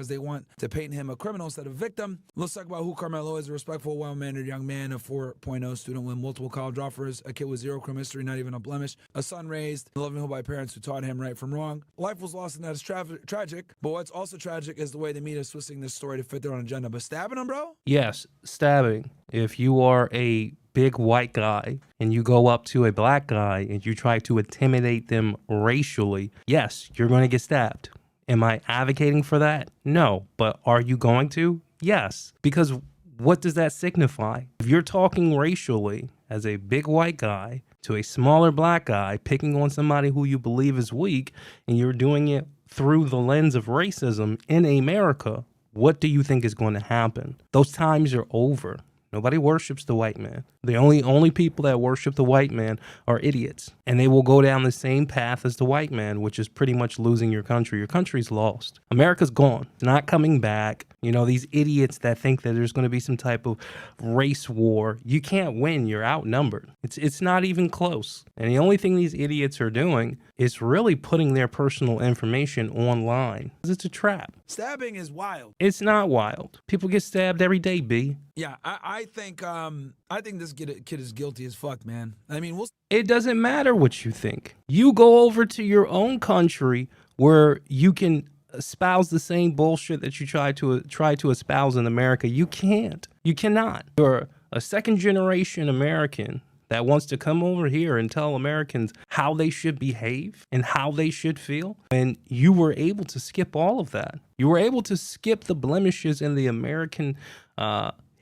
because they want to paint him a criminal instead of a victim. Let's talk about who Carmelo is: a respectful, well-mannered young man, a 4.0 student with multiple college offers, a kid with zero criminal history, not even a blemish, a son raised in a loving home by parents who taught him right from wrong. Life was lost, and that is tragic. But what's also tragic is the way the media is twisting this story to fit their own agenda. But stabbing him, bro? Yes, stabbing. If you are a big white guy and you go up to a black guy and you try to intimidate them racially, yes, you're going to get stabbed. Am I advocating for that? No. But are you going to? Yes. Because what does that signify? If you're talking racially as a big white guy to a smaller black guy, picking on somebody who you believe is weak, and you're doing it through the lens of racism in America, what do you think is going to happen? Those times are over. Nobody worships the white man. The only people that worship the white man are idiots. And they will go down the same path as the white man, which is pretty much losing your country. Your country's lost. America's gone. It's not coming back. You know, these idiots that think that there's going to be some type of race war. You can't win. You're outnumbered. It's not even close. And the only thing these idiots are doing is really putting their personal information online. It's a trap. Stabbing is wild. It's not wild. People get stabbed every day, B. Yeah, I think this kid is guilty as fuck, man. I mean, it doesn't matter what you think. You go over to your own country where you can espouse the same bullshit that you try to espouse in America. You can't. You cannot. You're a second generation American that wants to come over here and tell Americans how they should behave and how they should feel. And you were able to skip all of that. You were able to skip the blemishes in the American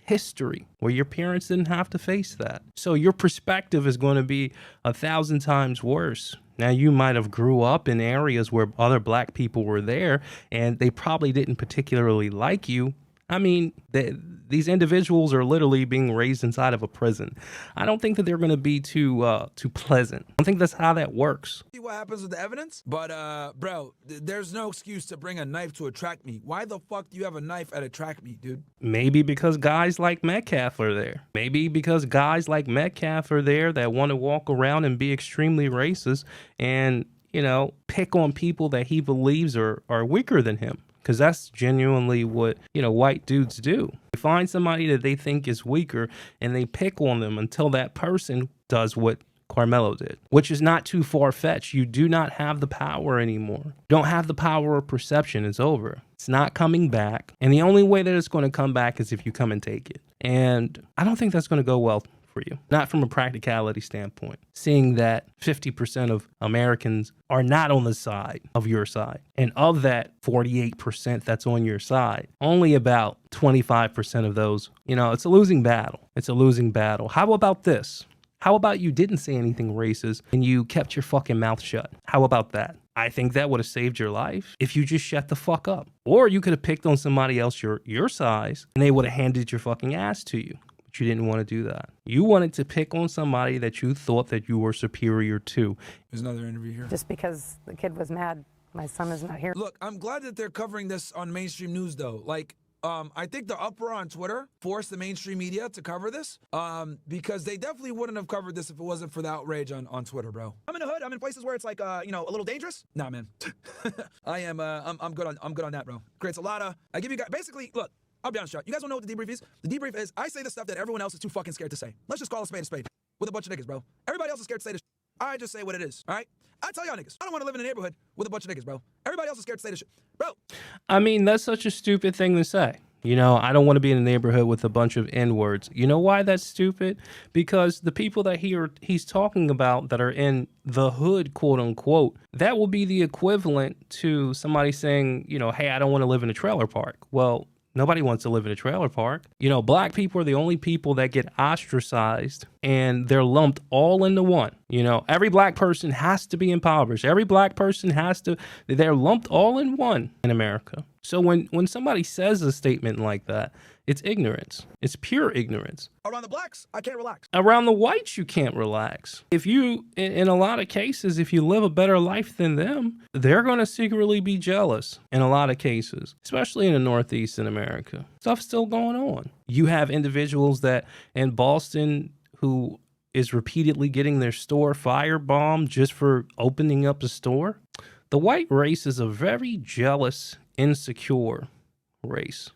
history where your parents didn't have to face that. So your perspective is going to be 1,000 times worse. Now, you might have grew up in areas where other black people were there and they probably didn't particularly like you. I mean, these individuals are literally being raised inside of a prison. I don't think that they're going to be too pleasant. I don't think that's how that works. See what happens with the evidence? But, bro, there's no excuse to bring a knife to a track meet. Why the fuck do you have a knife at a track meet, dude? Maybe because guys like Metcalf are there. Maybe because guys like Metcalf are there that want to walk around and be extremely racist and, you know, pick on people that he believes are weaker than him. Because that's genuinely what, you know, white dudes do. They find somebody that they think is weaker and they pick on them until that person does what Carmelo did, which is not too far-fetched. You do not have the power anymore. You don't have the power of perception. It's over. It's not coming back. And the only way that it's going to come back is if you come and take it. And I don't think that's going to go well for you. Not from a practicality standpoint. Seeing that 50% of Americans are not on the side of your side. And of that 48% that's on your side, only about 25% of those, you know, it's a losing battle. It's a losing battle. How about this? How about you didn't say anything racist and you kept your fucking mouth shut? How about that? I think that would have saved your life if you just shut the fuck up. Or you could have picked on somebody else your size and they would have handed your fucking ass to you. But you didn't want to do that. You wanted to pick on somebody that you thought that you were superior to. There's another interview here. Just because the kid was mad, my son is not here. Look, I'm glad that they're covering this on mainstream news, though. Like, I think the uproar on Twitter forced the mainstream media to cover this because they definitely wouldn't have covered this if it wasn't for the outrage on Twitter, bro. I'm in the hood. I'm in places where it's like, you know, a little dangerous. Nah, man. I'm good on that, bro. Creates a lot of, I give you guys, basically, look, I'll be honest, you guys don't know what the debrief is? The debrief is, I say the stuff that everyone else is too fucking scared to say. Let's just call a spade with a bunch of niggas, bro. Everybody else is scared to say this shit. I just say what it is, all right? I tell y'all niggas, I don't want to live in a neighborhood with a bunch of niggas, bro. Everybody else is scared to say this shit. Bro. I mean, that's such a stupid thing to say. You know, I don't want to be in a neighborhood with a bunch of N-words. You know why that's stupid? Because the people that he's talking about that are in the hood, quote unquote, that will be the equivalent to somebody saying, you know, hey, I don't want to live in a trailer park. Well, nobody wants to live in a trailer park. You know, black people are the only people that get ostracized and they're lumped all into one. You know, every black person has to be impoverished. Every black person they're lumped all in one in America. So when somebody says a statement like that, it's ignorance. It's pure ignorance. Around the blacks, I can't relax. Around the whites, you can't relax. If you, in a lot of cases, if you live a better life than them, they're going to secretly be jealous in a lot of cases, especially in the Northeast in America. Stuff's still going on. You have individuals that in Boston who is repeatedly getting their store firebombed just for opening up a store. The white race is a very jealous, insecure race.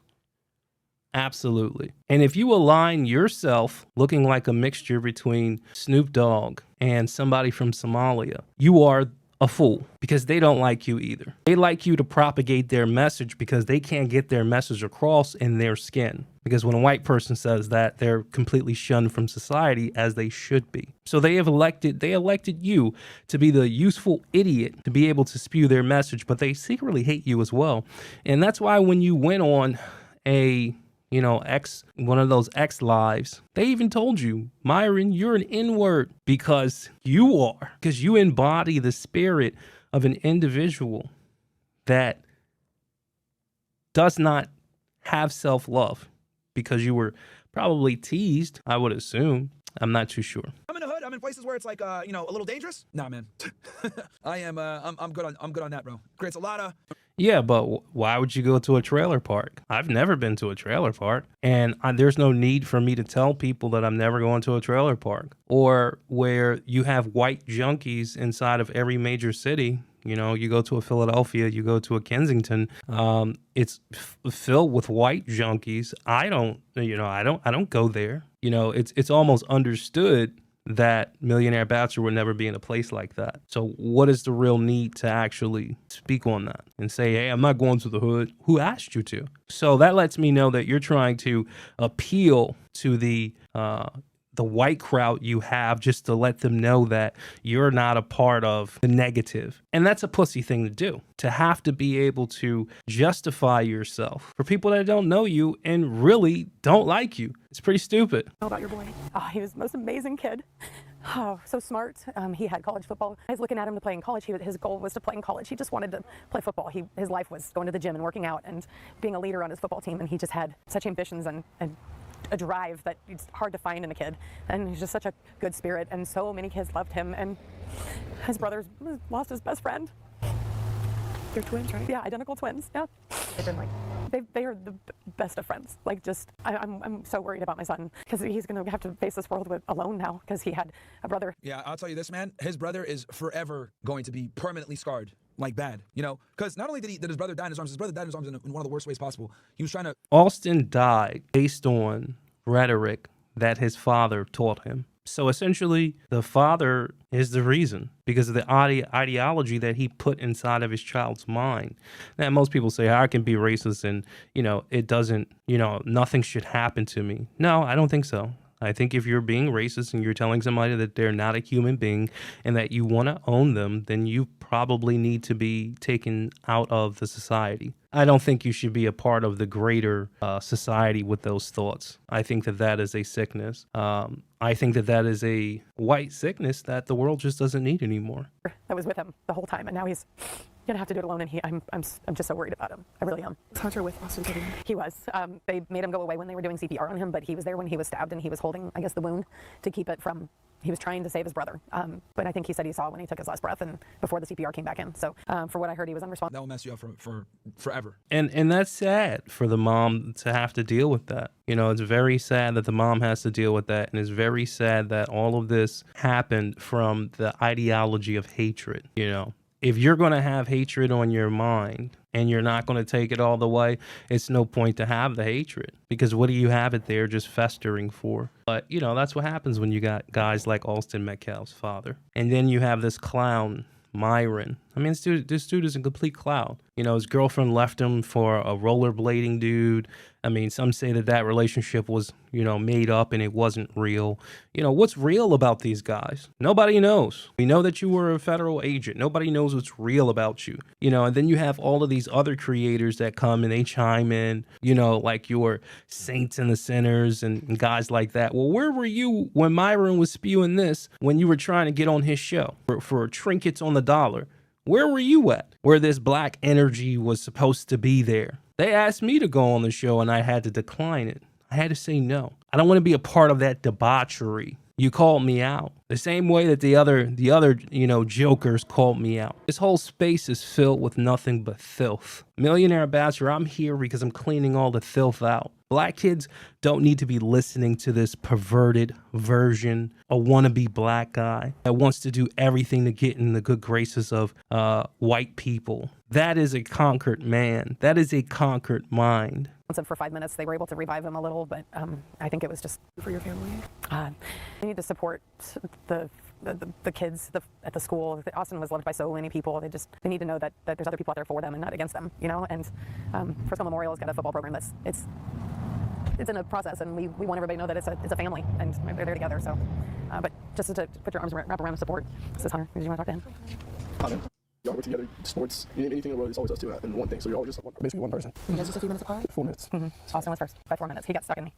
Absolutely. And if you align yourself looking like a mixture between Snoop Dogg and somebody from Somalia, you are a fool because they don't like you either. They like you to propagate their message because they can't get their message across in their skin. Because when a white person says that, they're completely shunned from society, as they should be. So they elected you to be the useful idiot to be able to spew their message, but they secretly hate you as well. And that's why when you went on one of those X lives, they even told you, Myron, you're an N-word because you embody the spirit of an individual that does not have self-love, because you were probably teased, I would assume. I'm not too sure. I'm in the hood. I'm in places where it's like, a little dangerous. Nah, man. I'm good on that, bro. Creates a lot of. Yeah, but why would you go to a trailer park? I've never been to a trailer park, and there's no need for me to tell people that I'm never going to a trailer park. Or where you have white junkies inside of every major city. You know, you go to a Philadelphia, you go to a Kensington, it's filled with white junkies. I don't go there. You know, it's almost understood that Millionaire Bachelor would never be in a place like that. So what is the real need to actually speak on that and say, hey, I'm not going to the hood? Who asked you to? So that lets me know that you're trying to appeal to the white crowd you have, just to let them know that you're not a part of the negative. And that's a pussy thing to do, to have to be able to justify yourself for people that don't know you and really don't like you. It's pretty stupid. How about your boy? Oh, he was the most amazing kid. Oh, so smart. He had college football. I was looking at him to play in college. His goal was to play in college. He just wanted to play football. His life was going to the gym and working out and being a leader on his football team. And he just had such ambitions and a drive that it's hard to find in a kid. And he's just such a good spirit. And so many kids loved him. And his brother lost his best friend. They're twins, right? Yeah, identical twins. Yeah. They've been they are the best of friends. Like, just, I'm so worried about my son because he's going to have to face this world alone now because he had a brother. Yeah, I'll tell you this, man. His brother is forever going to be permanently scarred. Like, bad, because not only did his brother die in his arms, his brother died in his arms in one of the worst ways possible. He was trying to. Austin died based on rhetoric that his father taught him. So essentially, the father is the reason because of the ideology that he put inside of his child's mind. Now, most people say, I can be racist and, it doesn't, nothing should happen to me. No, I don't think so. I think if you're being racist and you're telling somebody that they're not a human being and that you want to own them, then you probably need to be taken out of the society. I don't think you should be a part of the greater society with those thoughts. I think that is a sickness. I think that is a white sickness that the world just doesn't need anymore. I was with him the whole time, and now he's gonna have to do it alone, and I'm just so worried about him. I really am. Hunter with Austin today. He was. They made him go away when they were doing CPR on him, but he was there when he was stabbed, and he was holding, I guess, the wound to keep it from. He was trying to save his brother, but I think he said he saw when he took his last breath and before the CPR came back in. So for what I heard, he was unresponsive. That will mess you up for forever. And that's sad for the mom to have to deal with that. It's very sad that the mom has to deal with that, and it's very sad that all of this happened from the ideology of hatred. If you're going to have hatred on your mind and you're not going to take it all the way, it's no point to have the hatred, because what do you have it there just festering for? But, that's what happens when you got guys like Austin Metcalf's father. And then you have this clown, Myron. I mean, this dude is a complete clown. His girlfriend left him for a rollerblading dude. I mean, some say that relationship was, made up and it wasn't real. What's real about these guys? Nobody knows. We know that you were a federal agent. Nobody knows what's real about you. And then you have all of these other creators that come and they chime in, like your Saints and the Sinners and guys like that. Well, where were you when Myron was spewing this when you were trying to get on his show for trinkets on the dollar? Where were you at? Where this black energy was supposed to be there? They asked me to go on the show and I had to decline it. I had to say no. I don't want to be a part of that debauchery. You called me out. The same way that the other, jokers called me out. This whole space is filled with nothing but filth. Millionaire Bachelor, I'm here because I'm cleaning all the filth out. Black kids don't need to be listening to this perverted version, a wannabe black guy that wants to do everything to get in the good graces of white people. That is a conquered man. That is a conquered mind. For 5 minutes, they were able to revive him a little, but I think it was just for your family. They need to support the kids at the school. Austin was loved by so many people. They need to know that there's other people out there for them and not against them, And First Memorial has got a football program it's in a process, and we want everybody to know that it's a family and they're there together. So, but just to put your arms wrap around and support. This is Hunter. Did you want to talk to him? Y'all work together, sports, anything in the world, it's always us two in one thing. So you're all just basically one person. You guys just a few minutes apart? 4 minutes. Mm-hmm. Austin was first by 4 minutes. He got stuck in me.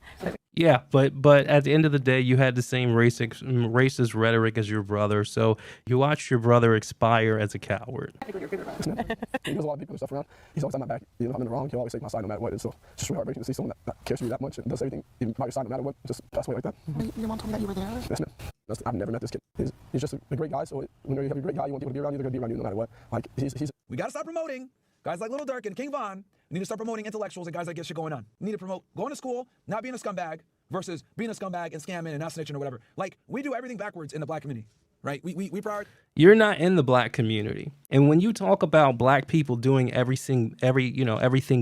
Yeah, but at the end of the day, you had the same racist rhetoric as your brother, so you watched your brother expire as a coward. He knows a lot of people and stuff around. He's always on my back. If I'm in the wrong, he'll always take my side no matter what. And so it's just really heartbreaking to see someone that cares for you that much and does everything by your side no matter what, just pass away like that. Your mom told me that you were there? Yes, ma'am. I've never met this kid. He's just a great guy, so when you have a great guy, you want people to be around you, they're going to be around you no matter what. Like, We got to stop promoting guys like Little Dirk and King Von. We need to start promoting intellectuals and guys that get shit going on. We need to promote going to school, not being a scumbag, versus being a scumbag and scamming and not snitching or whatever. Like, we do everything backwards in the black community, right? We prioritize. You're not in the black community. And when you talk about black people doing everything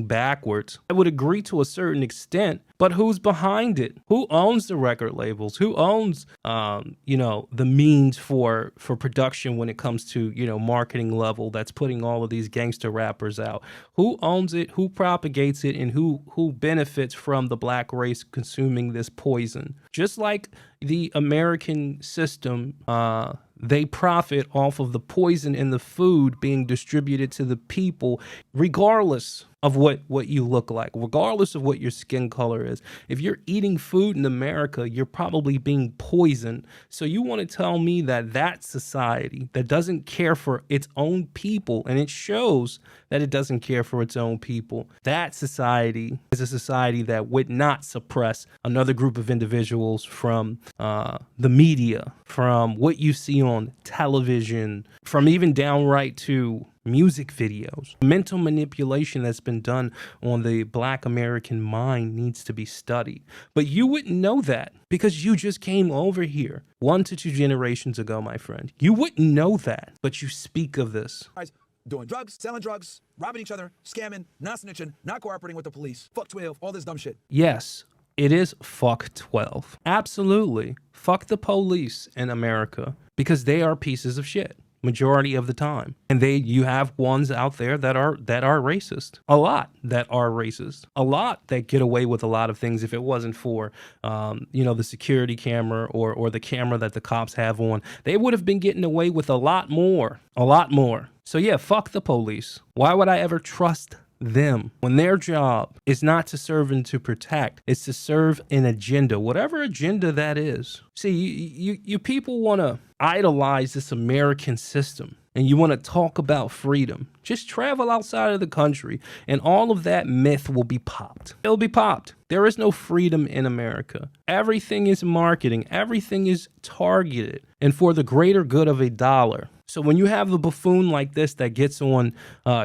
backwards, I would agree to a certain extent, but who's behind it? Who owns the record labels? Who owns, the means for production when it comes to, marketing level that's putting all of these gangster rappers out? Who owns it? Who propagates it? And who benefits from the black race consuming this poison? Just like the American system, they profit off of the poison in the food being distributed to the people, regardless of what you look like, regardless of what your skin color is. If you're eating food in America, you're probably being poisoned. So you want to tell me that society that doesn't care for its own people, and it shows that it doesn't care for its own people, that society is a society that would not suppress another group of individuals from the media, from what you see on television, from even downright to music videos. Mental manipulation that's been done on the black American mind needs to be studied. But you wouldn't know that because you just came over here 1 to 2 generations ago, my friend. You wouldn't know that, but you speak of this. Doing drugs, selling drugs, robbing each other, scamming, not snitching, not cooperating with the police, fuck 12, all this dumb shit. Yes, it is fuck 12. Absolutely. Fuck the police in America because they are pieces of shit majority of the time. And you have ones out there that are racist. A lot that are racist. A lot that get away with a lot of things if it wasn't for the security camera or the camera that the cops have on. They would have been getting away with a lot more. A lot more. So yeah, fuck the police. Why would I ever trust them when their job is not to serve and to protect? It's to serve an agenda, whatever agenda that is. See, you people want to idolize this American system and you want to talk about freedom. Just travel outside of the country and all of that myth will be popped. It'll be popped. There is no freedom in America. Everything is marketing. Everything is targeted and for the greater good of a dollar. So when you have a buffoon like this that gets on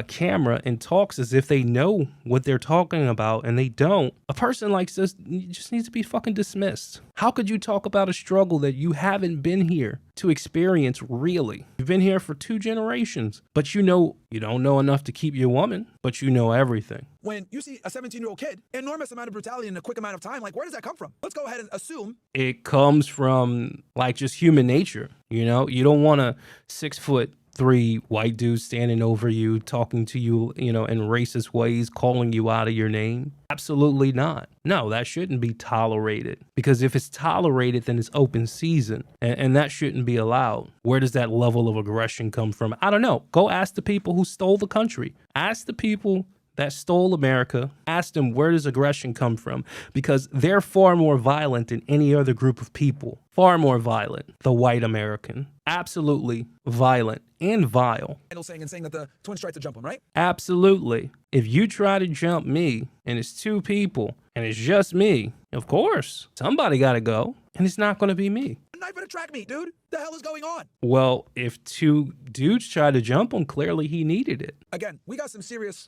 camera and talks as if they know what they're talking about and they don't, a person like this just needs to be fucking dismissed. How could you talk about a struggle that you haven't been here to experience really? You've been here for 2 generations, but you don't know enough to keep your woman, but you know everything. When you see a 17-year-old kid, enormous amount of brutality in a quick amount of time, like where does that come from? Let's go ahead and assume. It comes from like just human nature. You don't want a 6'3" white dude standing over you, talking to you, in racist ways, calling you out of your name. Absolutely not. No, that shouldn't be tolerated because if it's tolerated, then it's open season and that shouldn't be allowed. Where does that level of aggression come from? I don't know. Go ask the people who stole the country. Ask the people that stole America. Ask them, where does aggression come from? Because they're far more violent than any other group of people. Far more violent. The white American. Absolutely violent and vile. Saying that the twins tried to jump him, right? Absolutely. If you try to jump me and it's 2 people and it's just me, of course, somebody got to go, and it's not going to be me. A knife at a track meet, dude. The hell is going on? Well, if two dudes tried to jump him, clearly he needed it. Again, we got some serious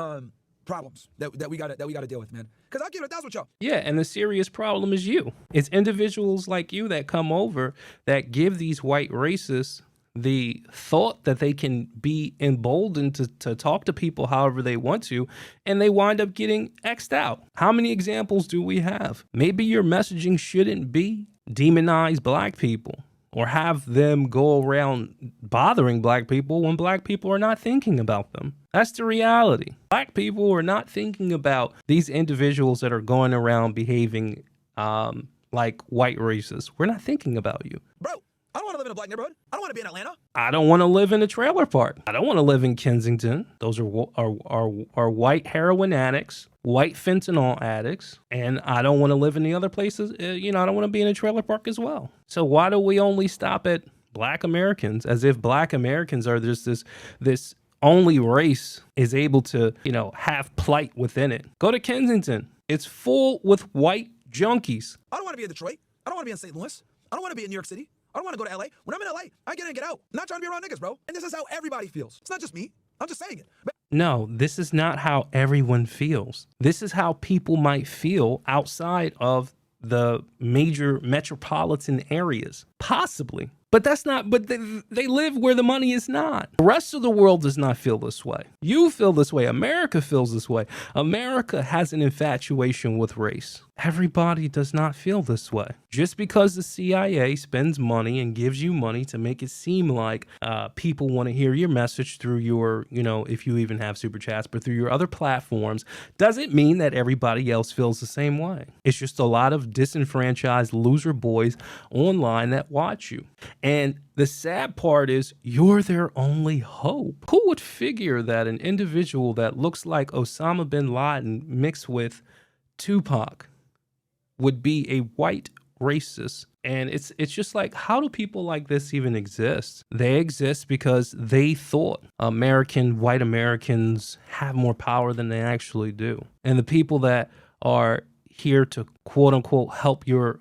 problems that we gotta deal with, man. Because I'll give it a 1,000 with y'all. Yeah, and the serious problem is you. It's individuals like you that come over that give these white racists the thought that they can be emboldened to talk to people however they want to, and they wind up getting X'd out. How many examples do we have? Maybe your messaging shouldn't be demonize black people or have them go around bothering black people when black people are not thinking about them. That's the reality. Black people are not thinking about these individuals that are going around behaving like white racists. We're not thinking about you. Bro, I don't want to live in a black neighborhood. I don't want to be in Atlanta. I don't want to live in a trailer park. I don't want to live in Kensington. Those are white heroin addicts, white fentanyl addicts, and I don't want to live in the other places. I don't want to be in a trailer park as well. So why do we only stop at black Americans, as if black Americans are just this only race is able to, have plight within it? Go to Kensington. It's full with white junkies. I don't want to be in Detroit. I don't want to be in St. Louis. I don't want to be in New York City. I don't want to go to LA. When I'm in LA, I get in and get out. I'm not trying to be around niggas, bro. And this is how everybody feels. It's not just me. I'm just saying it. No, this is not how everyone feels. This is how people might feel outside of the major metropolitan areas, possibly. But they live where the money is not. The rest of the world does not feel this way. You feel this way. America feels this way. America has an infatuation with race. Everybody does not feel this way. Just because the CIA spends money and gives you money to make it seem like people want to hear your message through your, if you even have super chats, but through your other platforms, doesn't mean that everybody else feels the same way. It's just a lot of disenfranchised loser boys online that watch you. And the sad part is you're their only hope. Who would figure that an individual that looks like Osama bin Laden mixed with Tupac would be a white racist? And it's just like, how do people like this even exist? They exist because they thought white Americans have more power than they actually do. And the people that are here to quote unquote help your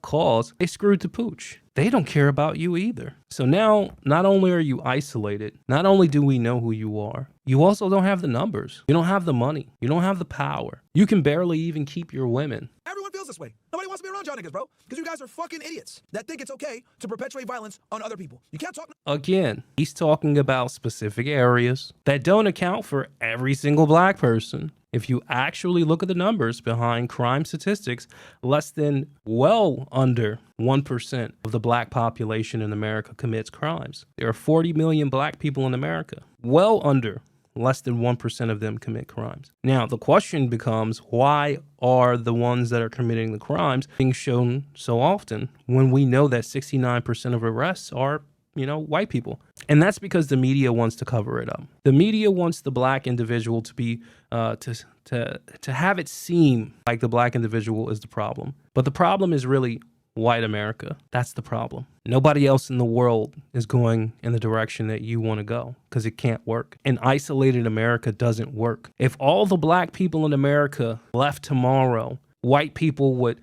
cause, they screwed the pooch. They don't care about you either. So now, not only are you isolated, not only do we know who you are, you also don't have the numbers. You don't have the money. You don't have the power. You can barely even keep your women. Everyone feels this way. Nobody wants to be around y'all niggas, bro. Because you guys are fucking idiots that think it's okay to perpetuate violence on other people. You can't talk. Again, he's talking about specific areas that don't account for every single black person. If you actually look at the numbers behind crime statistics, less than under 1% of the black population in America commits crimes. There are 40 million black people in America. Less than 1% of them commit crimes. Now, the question becomes, why are the ones that are committing the crimes being shown so often when we know that 69% of arrests are white people? And that's because the media wants to cover it up. The media wants the black individual to be to have it seem like the black individual is the problem. But the problem is really white America. That's the problem. Nobody else in the world is going in the direction that you want to go because it can't work. An isolated America doesn't work. If all the black people in America left tomorrow, white people would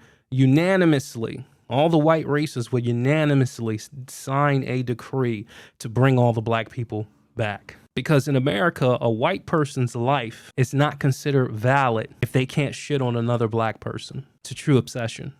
all the white racists would unanimously sign a decree to bring all the black people back. Because in America, a white person's life is not considered valid if they can't shit on another black person. It's a true obsession.